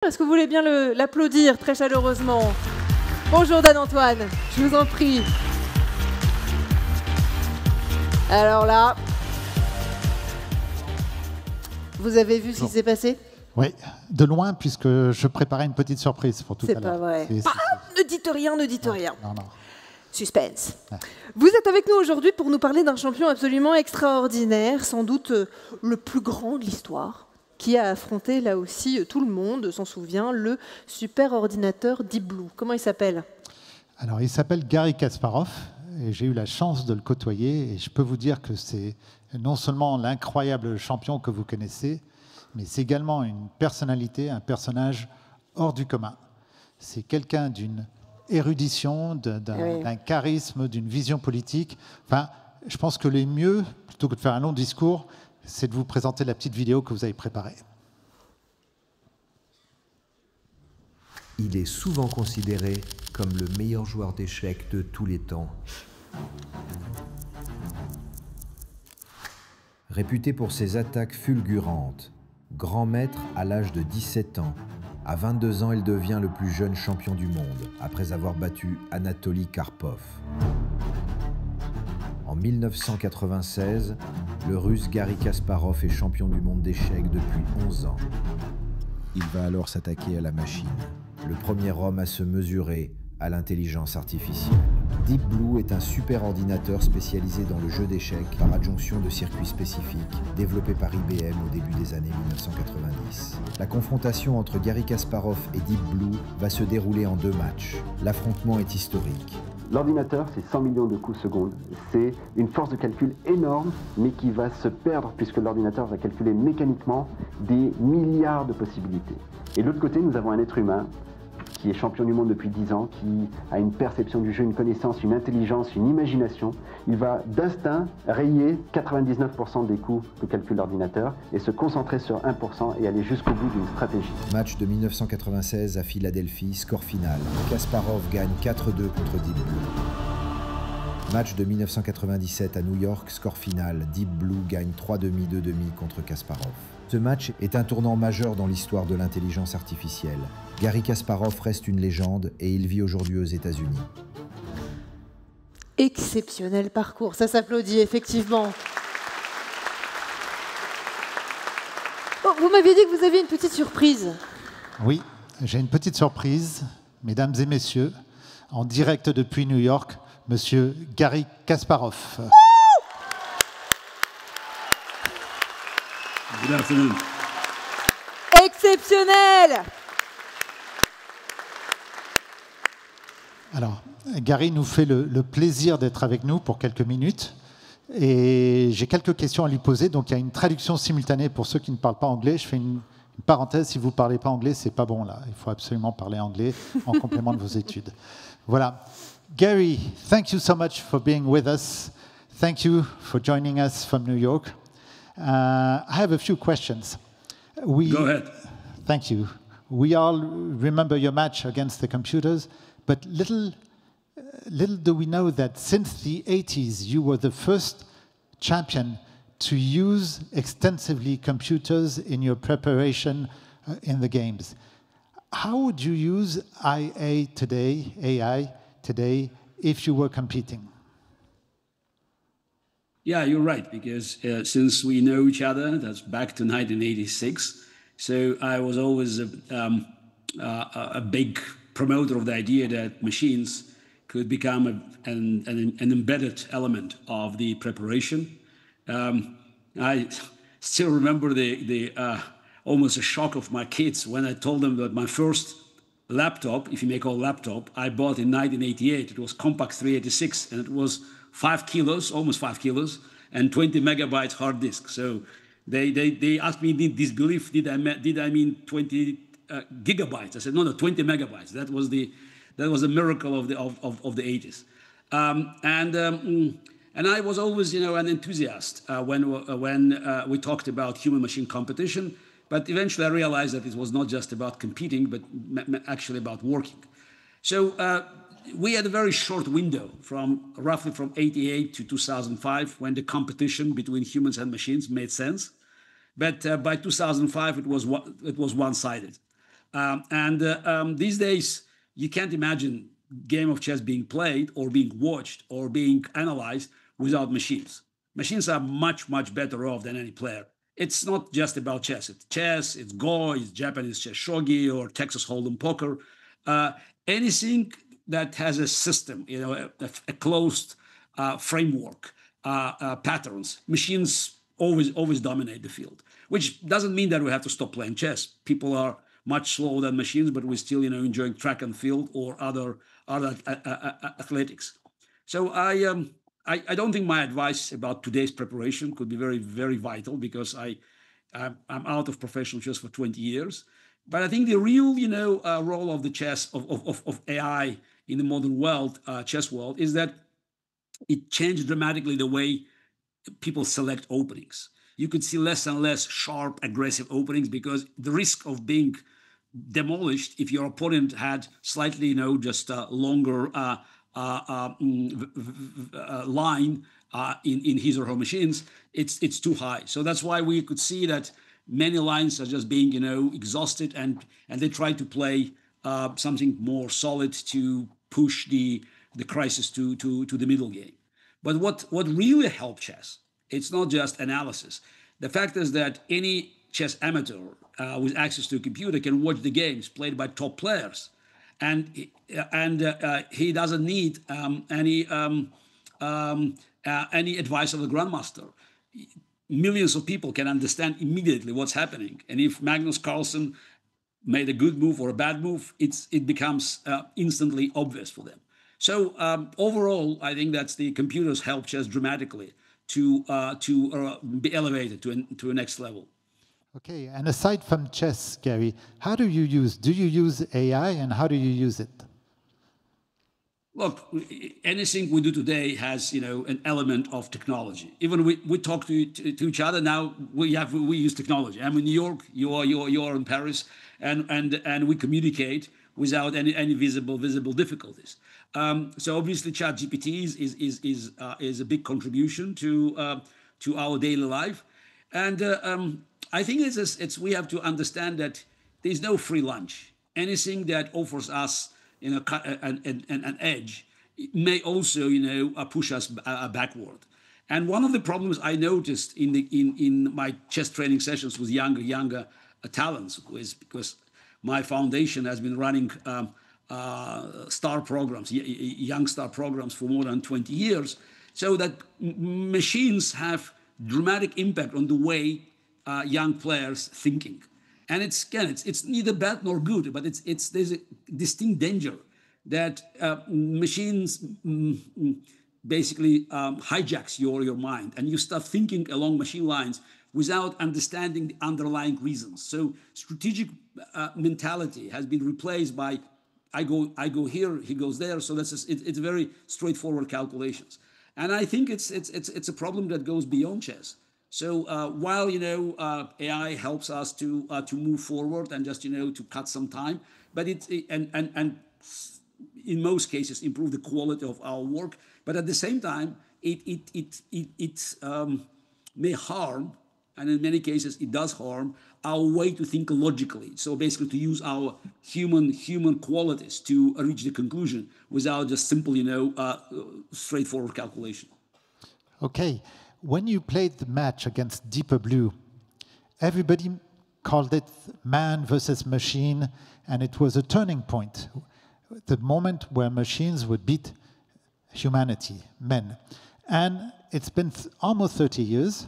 Est-ce que vous voulez bien l'applaudir très chaleureusement? Bonjour Dan-Antoine, je vous en prie. Alors là, vous avez vu ce qui s'est passé? Oui, de loin, puisque je préparais une petite surprise pour tout à l'heure. C'est pas vrai. Ne dites rien, ne dites rien. Non. Suspense. Ouais. Vous êtes avec nous aujourd'hui pour nous parler d'un champion absolument extraordinaire, sans doute le plus grand de l'histoire, qui a affronté là aussi tout le monde, s'en souvient, le super ordinateur Deep Blue. Comment il s'appelle? Alors, il s'appelle Garry Kasparov, et j'ai eu la chance de le côtoyer, et je peux vous dire que c'est non seulement l'incroyable champion que vous connaissez, mais c'est également une personnalité, un personnage hors du commun. C'est quelqu'un d'une érudition, d'un charisme, d'une vision politique. Enfin, je pense que le mieux, plutôt que de faire un long discours, c'est de vous présenter la petite vidéo que vous avez préparée. Il est souvent considéré comme le meilleur joueur d'échecs de tous les temps. Réputé pour ses attaques fulgurantes, grand maître à l'âge de 17 ans, à 22 ans, il devient le plus jeune champion du monde, après avoir battu Anatoly Karpov. En 1996, le Russe Garry Kasparov est champion du monde d'échecs depuis 11 ans. Il va alors s'attaquer à la machine, le premier homme à se mesurer à l'intelligence artificielle. Deep Blue est un super ordinateur spécialisé dans le jeu d'échecs par adjonction de circuits spécifiques, développé par IBM au début des années 1990. La confrontation entre Garry Kasparov et Deep Blue va se dérouler en 2 matchs. L'affrontement est historique. L'ordinateur, c'est 100 millions de coups secondes. C'est une force de calcul énorme, mais qui va se perdre puisque l'ordinateur va calculer mécaniquement des milliards de possibilités. Et de l'autre côté, nous avons un être humain qui est champion du monde depuis 10 ans, qui a une perception du jeu, une connaissance, une intelligence, une imagination. Il va d'instinct rayer 99% des coups que calcule l'ordinateur et se concentrer sur 1% et aller jusqu'au bout d'une stratégie. Match de 1996 à Philadelphie, score final. Kasparov gagne 4-2 contre Deep Blue. Match de 1997 à New York, score final. Deep Blue gagne 3-2 contre Kasparov. Ce match est un tournant majeur dans l'histoire de l'intelligence artificielle. Garry Kasparov reste une légende et il vit aujourd'hui aux États-Unis. Exceptionnel parcours, ça s'applaudit effectivement. Oh, vous m'aviez dit que vous aviez une petite surprise. Oui, j'ai une petite surprise, mesdames et messieurs, en direct depuis New York, monsieur Garry Kasparov. Good afternoon. Exceptionnel! Alors, Garry nous fait le plaisir d'être avec nous pour quelques minutes. Et j'ai quelques questions à lui poser. Donc, il y a une traduction simultanée pour ceux qui ne parlent pas anglais. Je fais une parenthèse. Si vous ne parlez pas anglais, c'est pas bon, là. Il faut absolument parler anglais en complément de vos études. Voilà. Garry, thank you so much for being with us. Thank you for joining us from New York. I have a few questions. Go ahead. Thank you. We all remember your match against the computers, but little do we know that since the 80s, you were the first champion to use extensively computers in your preparation in the games. How would you use AI today, if you were competing? Yeah, you're right, because since we know each other, that's back to 1986, so I was always a big promoter of the idea that machines could become an embedded element of the preparation. I still remember the almost a shock of my kids when I told them that my first laptop, if you may call laptop, I bought in 1988. It was Compaq 386, and it was 5 kilos, almost 5 kilos, and 20 megabytes hard disk. So they asked me, did I mean 20 gigabytes? I said, no, 20 megabytes. That was a miracle of the 80s. And I was always, an enthusiast when we talked about human-machine competition. But eventually I realized that it was not just about competing, but actually about working. So we had a very short window roughly from 88 to 2005 when the competition between humans and machines made sense. But by 2005, it was one-sided. These days, you can't imagine game of chess being played or being watched or being analyzed without machines. Machines are much, much better off than any player. It's not just about chess. It's chess, it's Go, it's Japanese chess shogi or Texas Hold'em poker. Anything that has a system, a closed framework, patterns. Machines always dominate the field, which doesn't mean that we have to stop playing chess. People are much slower than machines, but we're still, enjoying track and field or other athletics. So I don't think my advice about today's preparation could be very, very vital because I'm out of professional chess for 20 years. But I think the real, role of the chess of AI in the modern world, chess world, is that it changed dramatically the way people select openings. You could see less and less sharp, aggressive openings because the risk of being demolished if your opponent had slightly, just a longer line in his or her machines, it's too high. So that's why we could see that many lines are just being, exhausted, and they try to play something more solid to push the crisis to the middle game. But what really helped chess, it's not just analysis. The fact is that any chess amateur with access to a computer can watch the games played by top players, and he doesn't need any advice of the grandmaster. Millions of people can understand immediately what's happening, and if Magnus Carlsen made a good move or a bad move, it becomes instantly obvious for them. So overall, I think that's the computers help chess dramatically to be elevated to a next level. Okay, and aside from chess, Gary, do you use AI, and how do you use it? Look, anything we do today has, an element of technology. Even we talk to each other now. We use technology. I'm in New York. You are in Paris, and we communicate without any visible difficulties. So obviously, ChatGPT is a big contribution to our daily life, and I think we have to understand that there's no free lunch. Anything that offers us an edge may also push us backward. And one of the problems I noticed in my chess training sessions with younger talents was because my foundation has been running star programs, young star programs for more than 20 years, so that machines have dramatic impact on the way young players thinking. And it's neither bad nor good, but there's a distinct danger that machines basically hijacks your mind, and you start thinking along machine lines without understanding the underlying reasons. So strategic mentality has been replaced by I go here, he goes there. So it's very straightforward calculations, and I think it's a problem that goes beyond chess. So while AI helps us to move forward and just to cut some time, but and in most cases improve the quality of our work. But at the same time, it may harm, and in many cases it does harm our way to think logically. So basically, to use our human qualities to reach the conclusion without just simple straightforward calculation. Okay. When you played the match against Deeper Blue, everybody called it man versus machine, and it was a turning point, the moment where machines would beat humanity, men. And it's been almost 30 years,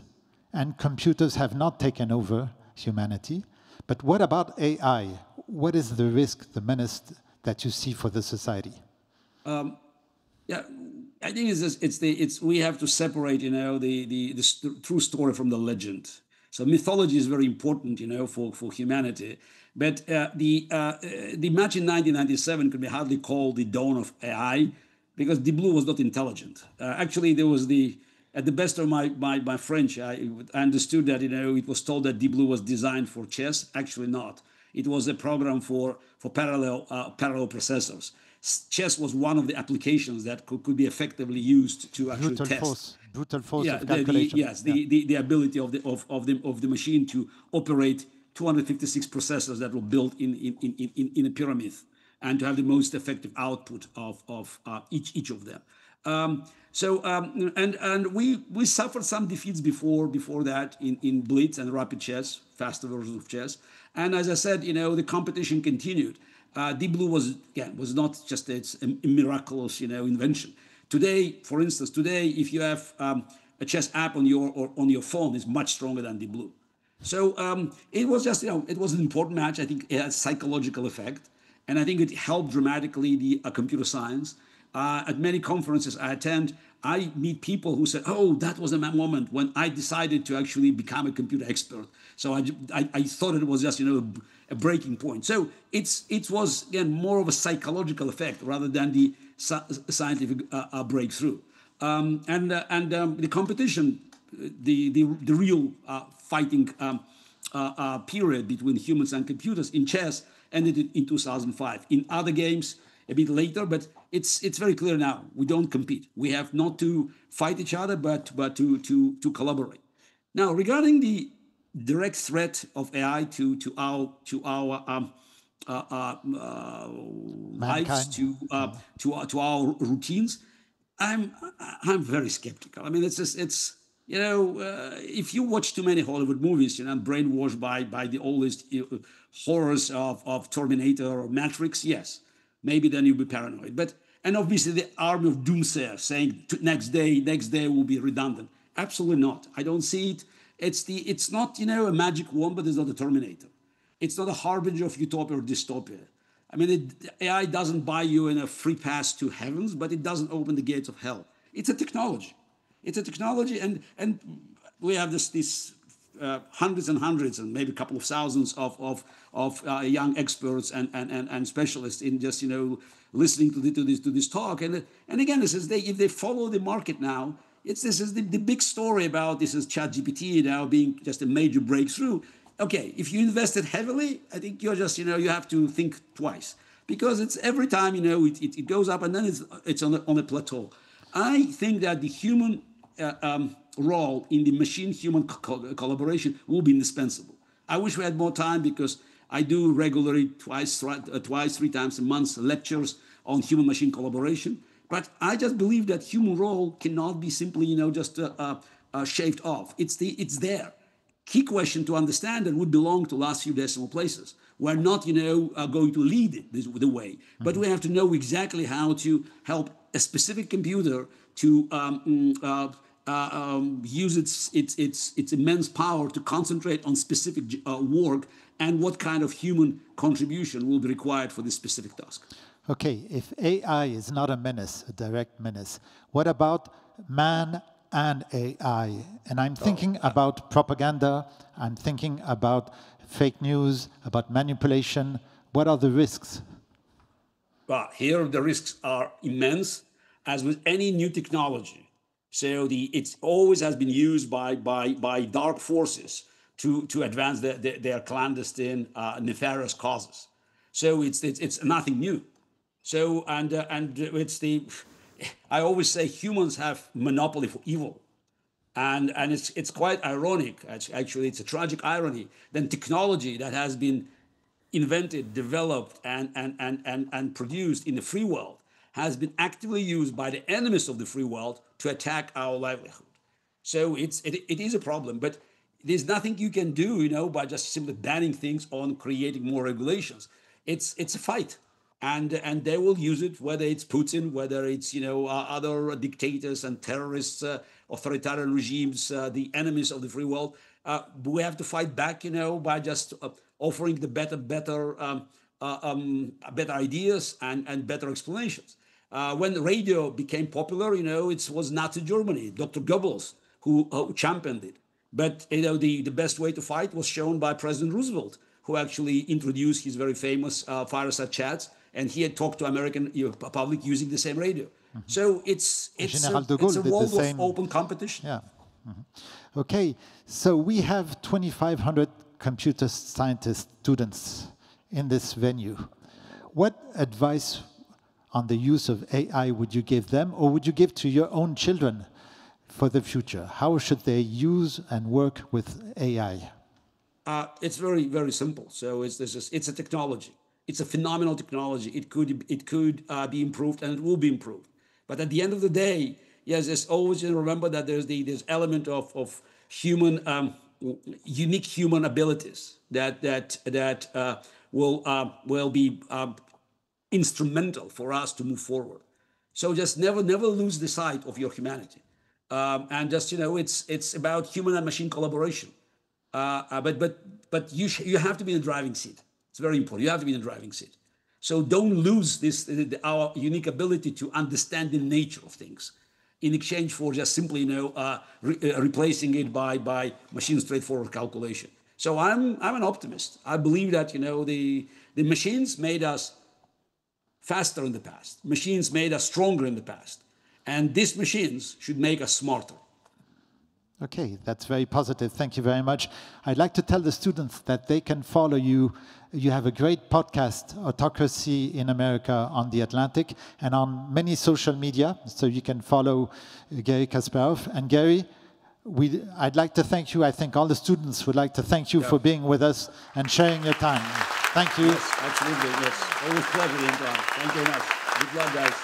and computers have not taken over humanity. But what about AI? What is the risk, the menace that you see for the society? I think we have to separate, the true story from the legend. So mythology is very important, for humanity. But the match in 1997 could be hardly called the dawn of AI because Deep Blue was not intelligent. Actually, there was at the best of my French, I understood that, it was told that Deep Blue was designed for chess. Actually not. It was a program for parallel processors. Chess was one of the applications that could be effectively used to actually test. Brutal force of calculation. The ability of the machine to operate 256 processors that were built in a pyramid, and to have the most effective output of each of them. We suffered some defeats before that in Blitz and Rapid Chess, faster versions of chess. And as I said, the competition continued. Deep Blue was not just a miraculous, invention. Today, for instance, if you have a chess app on your phone, is much stronger than Deep Blue. So it was just, it was an important match. I think it had psychological effect, and I think it helped dramatically the computer science. At many conferences I attend, I meet people who said, "Oh, that was a moment when I decided to actually become a computer expert." So I thought it was just, a breaking point. So it was, again, more of a psychological effect rather than the scientific breakthrough. The competition, the real fighting period between humans and computers in chess ended in 2005. In other games, a bit later, but it's very clear now. We don't compete. We have not to fight each other, but to collaborate. Now, regarding the direct threat of AI to our lives, to our routines, I'm very skeptical. I mean, it's if you watch too many Hollywood movies, and brainwashed by the oldest horrors of Terminator or Matrix, yes, maybe then you'll be paranoid. And obviously the army of doomsayers saying next day will be redundant. Absolutely not. I don't see it. It's not, a magic wand, but it's not a Terminator. It's not a harbinger of utopia or dystopia. I mean, AI doesn't buy you in a free pass to heavens, but it doesn't open the gates of hell. It's a technology. It's a technology, and we have this hundreds and hundreds and maybe a couple of thousands of young experts and specialists in just listening to this talk. And again, this is if they follow the market now, this is the big story about this is ChatGPT now being just a major breakthrough. Okay, if you invested heavily, I think you're just you have to think twice, because it's every time it goes up and then it's on a plateau. I think that the human role in the machine-human collaboration will be indispensable. I wish we had more time, because I do regularly twice, 3 times a month lectures on human-machine collaboration. But I just believe that human role cannot be simply just shaved off. It's there. Key question to understand that would belong to last few decimal places. We're not going to lead the way, but we have to know exactly how to help a specific computer to use its immense power to concentrate on specific work, and what kind of human contribution will be required for this specific task. Okay, if AI is not a menace, a direct menace, what about man and AI? And I'm thinking about propaganda, I'm thinking about fake news, about manipulation. What are the risks? Well, here the risks are immense, as with any new technology. So it always has been used by dark forces to advance their clandestine, nefarious causes. So it's nothing new. So and it's I always say humans have monopoly for evil, and it's quite ironic. Actually, it's a tragic irony. Then technology that has been invented, developed, and produced in the free world has been actively used by the enemies of the free world to attack our livelihood. So it is a problem, but there's nothing you can do, by just simply banning things on creating more regulations. It's a fight, and they will use it, whether it's Putin, whether it's other dictators and terrorists, authoritarian regimes, the enemies of the free world. We have to fight back, by just offering the better ideas and better explanations. When the radio became popular, it was Nazi Germany, Dr. Goebbels, who championed it. But the best way to fight was shown by President Roosevelt, who actually introduced his very famous fireside chats, and he had talked to American public using the same radio. Mm-hmm. So it's a world of open competition. Yeah. Mm-hmm. Okay, so we have 2,500 computer scientist students in this venue. What advice on the use of AI would you give them, or would you give to your own children for the future? How should they use and work with AI? it's very, very simple. So it's a technology. It's a phenomenal technology. It could be improved, and it will be improved. But at the end of the day, yes, there's always remember that there's element of human unique human abilities that will be instrumental for us to move forward. So just never lose the sight of your humanity, and just it's about human and machine collaboration. But you have to be in the driving seat. It's very important. You have to be in the driving seat. So don't lose our unique ability to understand the nature of things, in exchange for just simply replacing it by machine straightforward calculation. So I'm an optimist. I believe that the machines made us faster in the past. Machines made us stronger in the past, and these machines should make us smarter. Okay, that's very positive. Thank you very much. I'd like to tell the students that they can follow you. You have a great podcast, Autocracy in America on the Atlantic, and on many social media, so you can follow Garry Kasparov. And Garry, I'd like to thank you. I think all the students would like to thank you for being with us and sharing your time. Thank you. Yes, absolutely. Yes, always pleasure, Antoine. Thank you very much. Good luck, guys.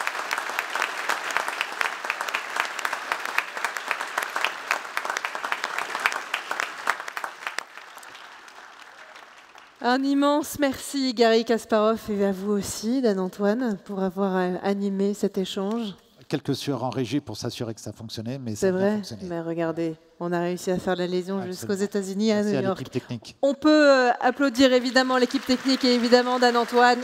Un immense merci, Garry Kasparov, et à vous aussi, Dan-Antoine, pour avoir animé cet échange. Quelques sueurs en régie pour s'assurer que ça fonctionnait, mais c'est ça a bien fonctionné. Mais regardez, on a réussi à faire la liaison jusqu'aux États-Unis, à New York. L'équipe technique. On peut applaudir évidemment l'équipe technique et évidemment Dan-Antoine.